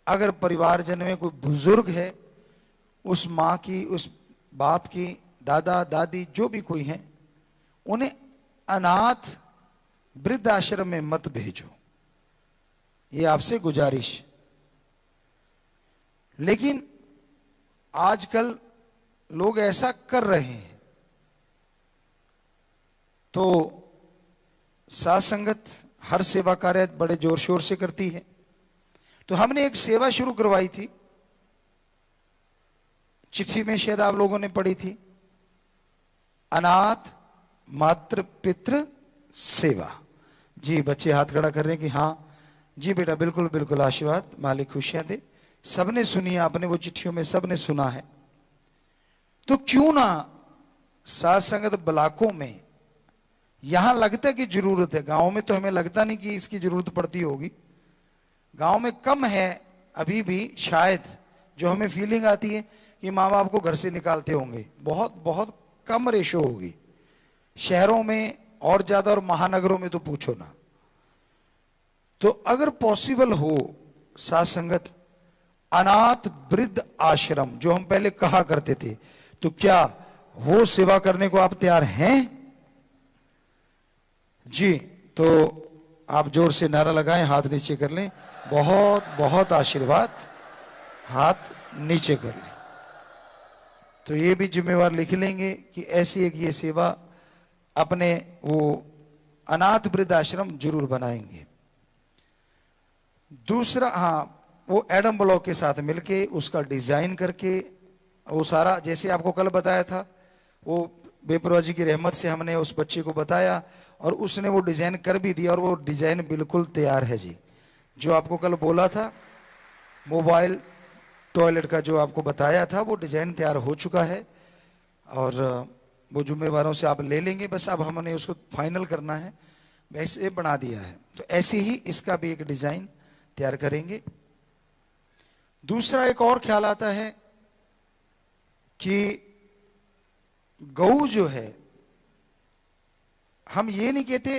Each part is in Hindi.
अगर परिवारजन में कोई बुजुर्ग है, उस माँ की, उस बाप की, दादा दादी जो भी कोई है, उन्हें अनाथ वृद्ध आश्रम में मत भेजो, ये आपसे गुजारिश। लेकिन आजकल लोग ऐसा कर रहे हैं, तो साथ संगत हर सेवा कार्य बड़े जोर शोर से करती है। तो हमने एक सेवा शुरू करवाई थी, चिट्ठी में शायद आप लोगों ने पढ़ी थी, अनाथ मातृ पितृ सेवा। जी बच्चे हाथ खड़ा कर रहे हैं कि हाँ जी बेटा, बिल्कुल बिल्कुल, आशीर्वाद, मालिक खुशियां दे। सबने सुनी, आपने वो चिट्ठियों में सबने सुना है। तो क्यों ना साथ संगत ब्लॉकों में, यहां लगता है कि जरूरत है, गांव में तो हमें लगता नहीं कि इसकी जरूरत पड़ती होगी, गांव में कम है अभी भी शायद, जो हमें फीलिंग आती है कि माँ बाप को घर से निकालते होंगे, बहुत बहुत कम रेशो होगी। शहरों में और ज्यादा, और महानगरों में तो पूछो ना। तो अगर पॉसिबल हो साथ संगत, अनाथ वृद्ध आश्रम जो हम पहले कहा करते थे, तो क्या वो सेवा करने को आप तैयार हैं? जी, तो आप जोर से नारा लगाएं, हाथ नीचे कर लें, बहुत बहुत आशीर्वाद, हाथ नीचे कर लें। तो ये भी जिम्मेवार लिख लेंगे कि ऐसी एक ये सेवा अपने वो अनाथ वृद्ध आश्रम जरूर बनाएंगे। दूसरा, हाँ, वो एडम ब्लॉक के साथ मिलके उसका डिजाइन करके, वो सारा जैसे आपको कल बताया था, वो बेपरवाह जी की रहमत से हमने उस बच्चे को बताया और उसने वो डिजाइन कर भी दिया, और वो डिजाइन बिल्कुल तैयार है जी। जो आपको कल बोला था मोबाइल टॉयलेट का, जो आपको बताया था, वो डिजाइन तैयार हो चुका है और वो जुम्मेवारों से आप ले लेंगे, बस अब हमने उसको फाइनल करना है, वैसे बना दिया है। तो ऐसे ही इसका भी एक डिजाइन तैयार करेंगे। दूसरा एक और ख्याल आता है कि गऊ जो है, हम ये नहीं कहते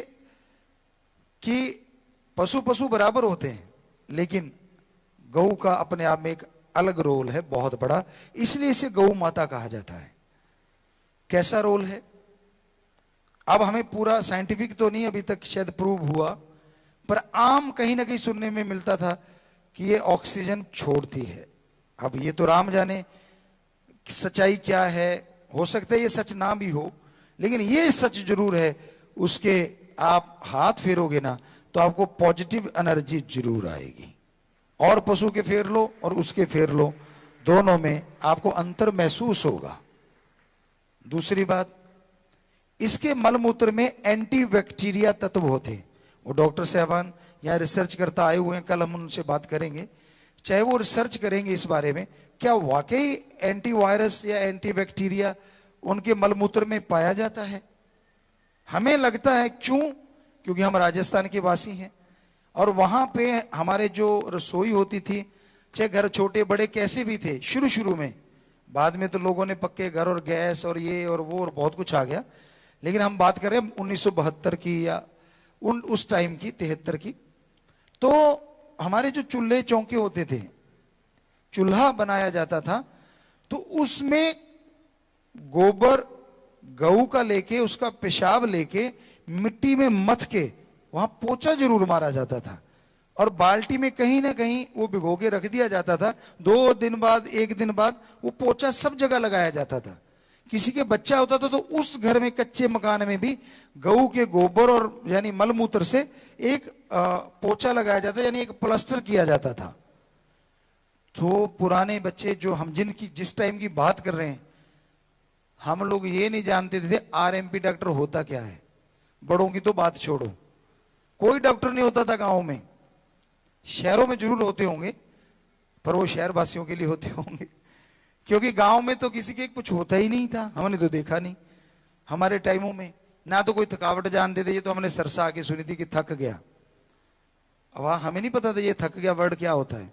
कि पशु पशु बराबर होते हैं, लेकिन गऊ का अपने आप में एक अलग रोल है, बहुत बड़ा, इसलिए इसे गऊ माता कहा जाता है। कैसा रोल है, अब हमें पूरा साइंटिफिक तो नहीं अभी तक शायद प्रूव हुआ, पर आम कहीं ना कहीं सुनने में मिलता था कि ये ऑक्सीजन छोड़ती है। अब ये तो राम जाने सच्चाई क्या है, हो सकता है ये सच ना भी हो, लेकिन ये सच जरूर है, उसके आप हाथ फेरोगे ना तो आपको पॉजिटिव एनर्जी जरूर आएगी। और पशु के फेर लो और उसके फेर लो, दोनों में आपको अंतर महसूस होगा। दूसरी बात, इसके मलमूत्र में एंटी बैक्टीरिया तत्व होते हैं। वो डॉक्टर साहबान यहाँ रिसर्च करता आए हुए हैं, कल हम उनसे बात करेंगे, चाहे वो रिसर्च करेंगे इस बारे में, क्या वाकई एंटीवायरस या एंटी बैक्टीरिया उनके मलमूत्र में पाया जाता है। हमें लगता है, क्यों? क्योंकि हम राजस्थान के वासी हैं और वहां पे हमारे जो रसोई होती थी, चाहे घर छोटे बड़े कैसे भी थे शुरू शुरू में, बाद में तो लोगों ने पक्के घर और गैस और ये और वो और बहुत कुछ आ गया, लेकिन हम बात कर रहे हैं 1972 की या उस टाइम की, 73 की। तो हमारे जो चूल्हे चौके होते थे, चूल्हा बनाया जाता था, तो उसमें गोबर गऊ का लेके, उसका पेशाब लेके मिट्टी में मथ के वहां पोछा जरूर मारा जाता था, और बाल्टी में कहीं ना कहीं वो भिगो के रख दिया जाता था। 2 दिन बाद, 1 दिन बाद वो पोछा सब जगह लगाया जाता था। किसी के बच्चा होता था तो उस घर में, कच्चे मकान में भी गऊ के गोबर और यानी मलमूत्र से एक पोछा लगाया जाता, यानी एक प्लास्टर किया जाता था। तो पुराने बच्चे जो हम जिस टाइम की बात कर रहे हैं, हम लोग ये नहीं जानते थे आरएमपी डॉक्टर होता क्या है। बड़ों की तो बात छोड़ो, कोई डॉक्टर नहीं होता था गांव में। शहरों में जरूर होते होंगे, पर वो शहर वासियों के लिए होते होंगे, क्योंकि गांव में तो किसी के कुछ होता ही नहीं था, हमने तो देखा नहीं हमारे टाइमों में। ना तो कोई थकावट जानते थे, ये तो हमने सरसा आके सुनी थी कि थक गया। अब हमें नहीं पता था ये थक गया वर्ड क्या होता है,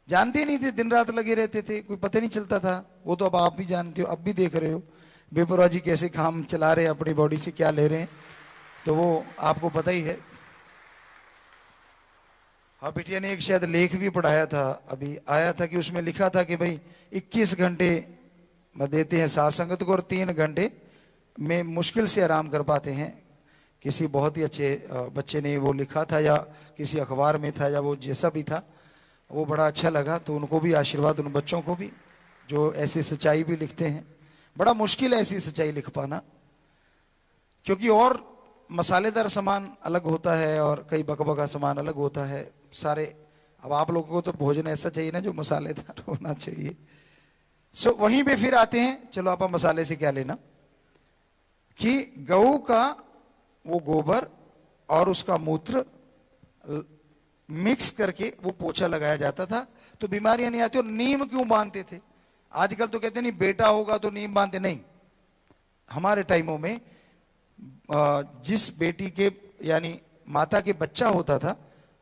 जानते नहीं थे, दिन रात लगे रहते थे, कोई पता नहीं चलता था। वो तो अब आप भी जानते हो, अब भी देख रहे हो बेपरवाह जी कैसे काम चला रहे हैं, अपनी बॉडी से क्या ले रहे हैं, तो वो आपको पता ही है। हाँ, बिटिया ने एक शायद लेख भी पढ़ाया था, अभी आया था कि उसमें लिखा था कि भाई 21 घंटे देते हैं साथ संगत को और 3 घंटे में मुश्किल से आराम कर पाते हैं। किसी बहुत ही अच्छे बच्चे ने वो लिखा था या किसी अखबार में था या वो जैसा भी था, वो बड़ा अच्छा लगा। तो उनको भी आशीर्वाद, उन बच्चों को भी जो ऐसी सच्चाई भी लिखते हैं। बड़ा मुश्किल है ऐसी सच्चाई लिख पाना, क्योंकि और मसालेदार सामान अलग होता है और कई बकबका सामान अलग होता है सारे। अब आप लोगों को तो भोजन ऐसा चाहिए ना जो मसालेदार होना चाहिए। सो वहीं पे फिर आते हैं, चलो आप मसाले से क्या लेना, कि गऊ का वो गोबर और उसका मूत्र मिक्स करके वो पोछा लगाया जाता था, तो बीमारियां नहीं आती। और नीम क्यों बांधते थे? आजकल तो कहते नहीं बेटा होगा तो नीम बांधते, नहीं। हमारे टाइमों में जिस बेटी के यानी माता के बच्चा होता था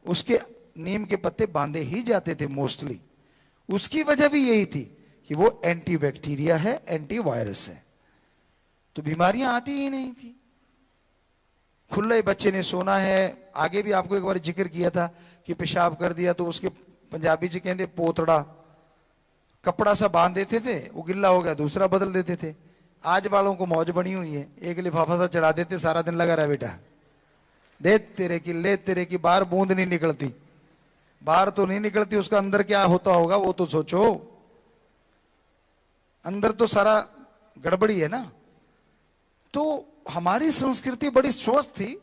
उसके नीम के पत्ते बांधे ही जाते थे मोस्टली। उसकी वजह भी यही थी कि वो एंटी बैक्टीरिया है, एंटी वायरस है, तो बीमारियां आती ही नहीं थी। खुले बच्चे ने सोना है, आगे भी आपको एक बार जिक्र किया था कि पेशाब कर दिया तो उसके पंजाबी जी कहते पोतड़ा, कपड़ा सा बांध देते थे, वो गिल्ला हो गया दूसरा बदल देते थे। आज वालों को मौज बनी हुई है, एक लिफाफा सा चढ़ा देते, सारा दिन लगा रहा बेटा, दे तेरे की ले तेरे की, बाहर बूंद नहीं निकलती। बाहर तो नहीं निकलती, उसका अंदर क्या होता होगा वो तो सोचो। अंदर तो सारा गड़बड़ी है ना। तो हमारी संस्कृति बड़ी स्वस्थ थी।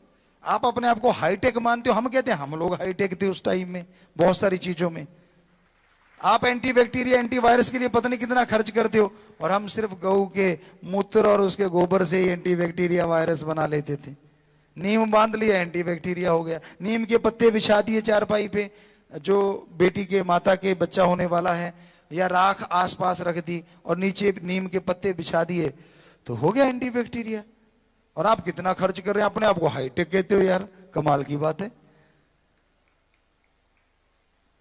आप अपने आप को हाईटेक मानते हो, हम कहते हैं हम लोग हाईटेक थे उस टाइम में बहुत सारी चीजों में। आप एंटी बैक्टीरिया एंटी वायरस के लिए पता नहीं कितना खर्च करते हो, और हम सिर्फ गऊ के मूत्र और उसके गोबर से ही एंटी बैक्टीरिया वायरस बना लेते थे। नीम बांध लिया, एंटी बैक्टीरिया हो गया। नीम के पत्ते बिछा दिए चारपाई पे, जो बेटी के माता के बच्चा होने वाला है, या राख आसपास रख दी और नीचे नीम के पत्ते बिछा दिए, तो हो गया एंटी बैक्टीरिया। और आप कितना खर्च कर रहे हैं, अपने आप को हाईटेक कहते हो यार, कमाल की बात है।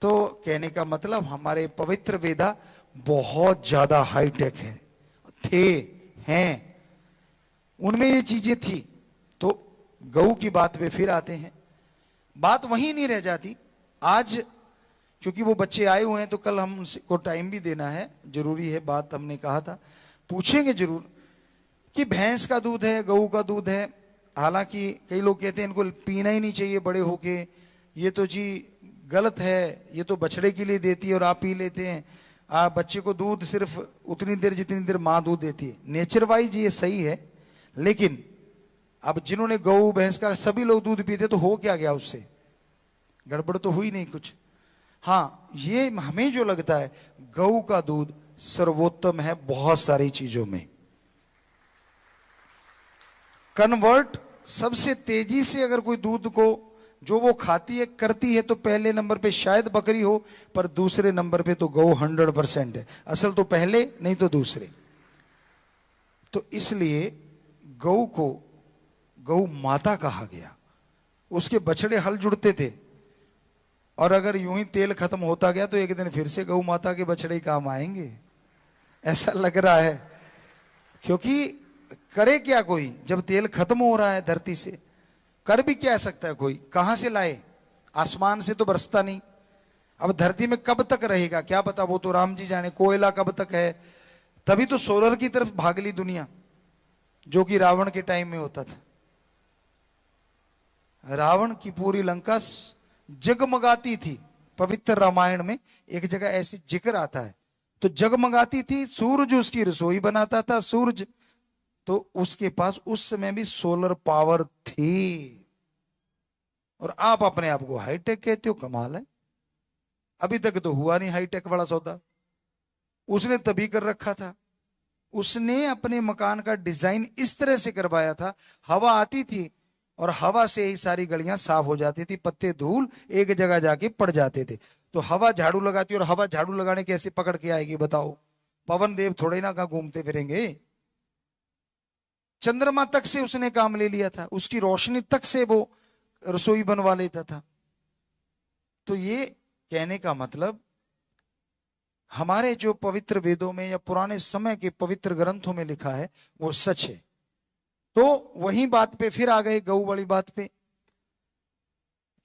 तो कहने का मतलब हमारे पवित्र वेदा बहुत ज्यादा हाईटेक है, थे, हैं, उनमें ये चीजें थी। तो गऊ की बात पे फिर आते हैं। बात वहीं नहीं रह जाती। आज क्योंकि वो बच्चे आए हुए हैं तो कल हम उनको टाइम भी देना है, जरूरी है। बात हमने कहा था पूछेंगे जरूर कि भैंस का दूध है, गऊ का दूध है। हालांकि कई लोग कहते हैं इनको पीना ही नहीं चाहिए बड़े होके, ये तो जी गलत है, ये तो बछड़े के लिए देती है और आप पी लेते हैं। आप बच्चे को दूध सिर्फ उतनी देर जितनी देर माँ दूध देती है। नेचर वाइज ये सही है, लेकिन अब जिन्होंने गऊ भैंस का सभी लोग दूध पीते तो हो क्या गया उससे? गड़बड़ तो हुई नहीं कुछ। हाँ, ये हमें जो लगता है गऊ का दूध सर्वोत्तम है बहुत सारी चीजों में। कन्वर्ट सबसे तेजी से अगर कोई दूध को जो वो खाती है करती है तो पहले नंबर पे शायद बकरी हो, पर दूसरे नंबर पे तो गौ 100% है। असल तो पहले नहीं तो दूसरे। तो इसलिए गौ को गौ माता कहा गया। उसके बछड़े हल जुड़ते थे, और अगर यूं ही तेल खत्म होता गया तो एक दिन फिर से गौ माता के बछड़े ही काम आएंगे, ऐसा लग रहा है। क्योंकि करे क्या कोई, जब तेल खत्म हो रहा है धरती से, कर भी क्या सकता है कोई? कहां से लाए? आसमान से तो बरसता नहीं। अब धरती में कब तक रहेगा क्या पता, वो तो राम जी जाने। कोयला कब तक है? तभी तो सोलर की तरफ भाग ली दुनिया, जो कि रावण के टाइम में होता था। रावण की पूरी लंका जगमगाती थी। पवित्र रामायण में एक जगह ऐसी जिक्र आता है, तो जगमगाती थी। सूरज उसकी रसोई बनाता था, सूरज तो उसके पास उस समय भी सोलर पावर थी। और आप अपने आप को हाईटेक कहते हो, कमाल है। अभी तक तो हुआ नहीं हाईटेक वाला सौदा, उसने तभी कर रखा था। उसने अपने मकान का डिजाइन इस तरह से करवाया था, हवा आती थी और हवा से ही सारी गलियां साफ हो जाती थी, पत्ते धूल एक जगह जाके पड़ जाते थे। तो हवा झाड़ू लगाती, और हवा झाड़ू लगाने कैसे पकड़ के आएगी बताओ? पवन देव थोड़े ना कहां घूमते फिरेंगे। चंद्रमा तक से उसने काम ले लिया था, उसकी रोशनी तक से वो रसोई बनवा लेता था। तो ये कहने का मतलब हमारे जो पवित्र वेदों में या पुराने समय के पवित्र ग्रंथों में लिखा है वो सच है। तो वही बात पे फिर आ गए, गऊ वाली बात पे,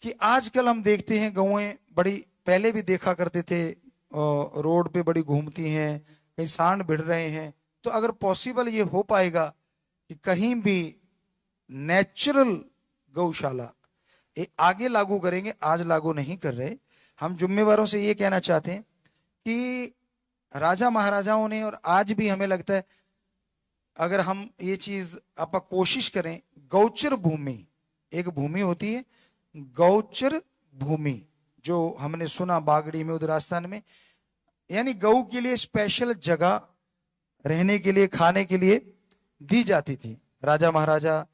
कि आजकल हम देखते हैं गौएं बड़ी, पहले भी देखा करते थे रोड पे बड़ी घूमती हैं, कहीं सांड भिड़ रहे हैं। तो अगर पॉसिबल ये हो पाएगा कि कहीं भी नेचुरल गौशाला ये आगे लागू करेंगे, आज लागू नहीं कर रहे। हम जिम्मेवारों से ये कहना चाहते हैं कि राजा महाराजाओं ने, और आज भी हमें लगता है अगर हम ये चीज आप कोशिश करें, गौचर भूमि एक भूमि होती है, गौचर भूमि जो हमने सुना बागड़ी में, उधर राजस्थान में, यानी गऊ के लिए स्पेशल जगह रहने के लिए, खाने के लिए दी जाती थी। राजा महाराजा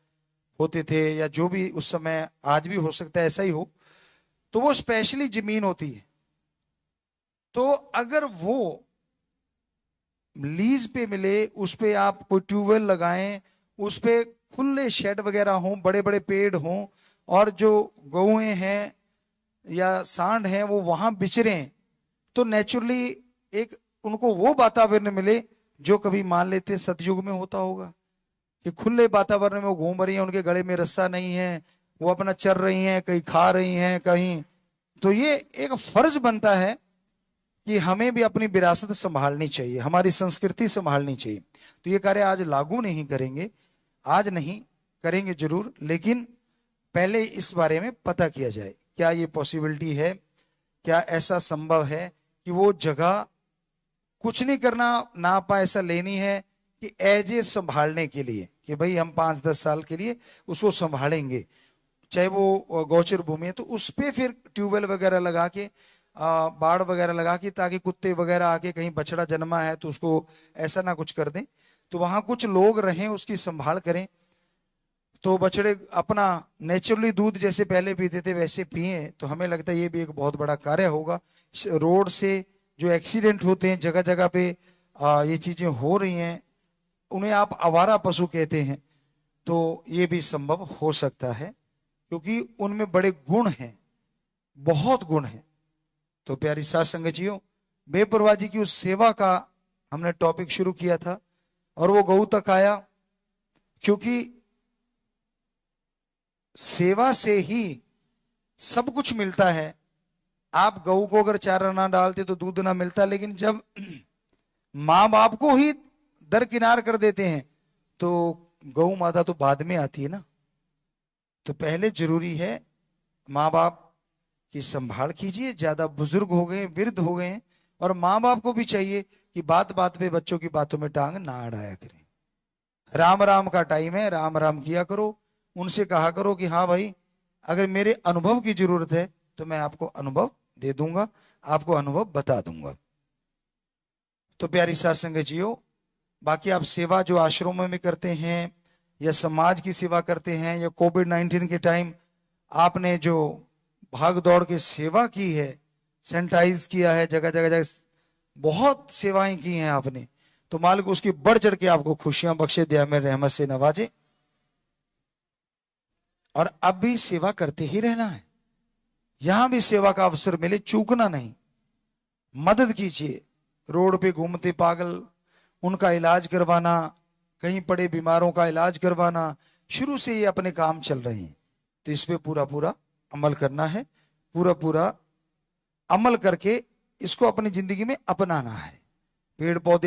होते थे या जो भी उस समय, आज भी हो सकता है ऐसा ही हो, तो वो स्पेशली जमीन होती है। तो अगर वो लीज पे मिले, उस पे आप कोई ट्यूबवेल लगाएं, उस पे खुले शेड वगैरह हों, बड़े बड़े पेड़ हों, और जो गौएं हैं या सांड हैं वो वहां बिचरें, तो नेचुरली एक उनको वो वातावरण मिले जो कभी मान लेते सतयुग में होता होगा, कि खुले वातावरण में वो घूम रही हैं, उनके गले में रस्सा नहीं है, वो अपना चर रही हैं, कहीं खा रही हैं कहीं। तो ये एक फर्ज बनता है कि हमें भी अपनी विरासत संभालनी चाहिए, हमारी संस्कृति संभालनी चाहिए। तो ये कार्य आज लागू नहीं करेंगे, आज नहीं करेंगे जरूर, लेकिन पहले इस बारे में पता किया जाए क्या ये पॉसिबिलिटी है, क्या ऐसा संभव है कि वो जगह कुछ नहीं करना ना पाए ऐसा लेनी है कि एज ए संभालने के लिए, कि भाई हम 5-10 साल के लिए उसको संभालेंगे, चाहे वो गौचर भूमि है तो उस पे फिर ट्यूबवेल वगैरह लगा के, बाड़ वगैरह लगा के, ताकि कुत्ते वगैरह आके, कहीं बछड़ा जन्मा है तो उसको ऐसा ना कुछ कर दें, तो वहां कुछ लोग रहें, उसकी संभाल करें, तो बछड़े अपना नेचुरली दूध जैसे पहले पीते थे वैसे पिए। तो हमें लगता है ये भी एक बहुत बड़ा कार्य होगा। रोड से जो एक्सीडेंट होते हैं जगह जगह पे, ये चीजें हो रही हैं, उन्हें आप आवारा पशु कहते हैं, तो ये भी संभव हो सकता है, क्योंकि उनमें बड़े गुण हैं, बहुत गुण हैं। तो प्यारी साथ संगतियों, बेपरवाह जी की उस सेवा का हमने टॉपिक शुरू किया था, और वो गऊ तक आया, क्योंकि सेवा से ही सब कुछ मिलता है। आप गऊ को अगर चारा ना डालते तो दूध ना मिलता, लेकिन जब मां बाप को ही दरकिनार कर देते हैं तो गऊ माता तो बाद में आती है ना। तो पहले जरूरी है मां बाप की संभाल कीजिए, ज्यादा बुजुर्ग हो गए, वृद्ध हो गए हैं, और मां बाप को भी चाहिए कि बात बात पे बच्चों की बातों में टांग ना अड़ाया करें। राम राम का टाइम है, राम राम किया करो, उनसे कहा करो कि हाँ भाई अगर मेरे अनुभव की जरूरत है तो मैं आपको अनुभव दे दूंगा, आपको अनुभव बता दूंगा। तो प्यारी साथ संगतियों, बाकी आप सेवा जो आश्रमों में करते हैं या समाज की सेवा करते हैं, या कोविड-19 के टाइम आपने जो भाग दौड़ के सेवा की है, सैनिटाइज किया है, जगह जगह जगह बहुत सेवाएं की हैं आपने, तो मालिक उसकी बढ़ चढ़ के आपको खुशियां बख्शे, दया में रहमत से नवाजे, और अब भी सेवा करते ही रहना है। यहां भी सेवा का अवसर मिले चूकना नहीं, मदद कीजिए। रोड पे घूमते पागल, उनका इलाज करवाना, कहीं पड़े बीमारों का इलाज करवाना, शुरू से ये अपने काम चल रहे हैं, तो इस पे पूरा पूरा अमल करना है, पूरा पूरा अमल करके इसको अपनी जिंदगी में अपनाना है। पेड़ पौधे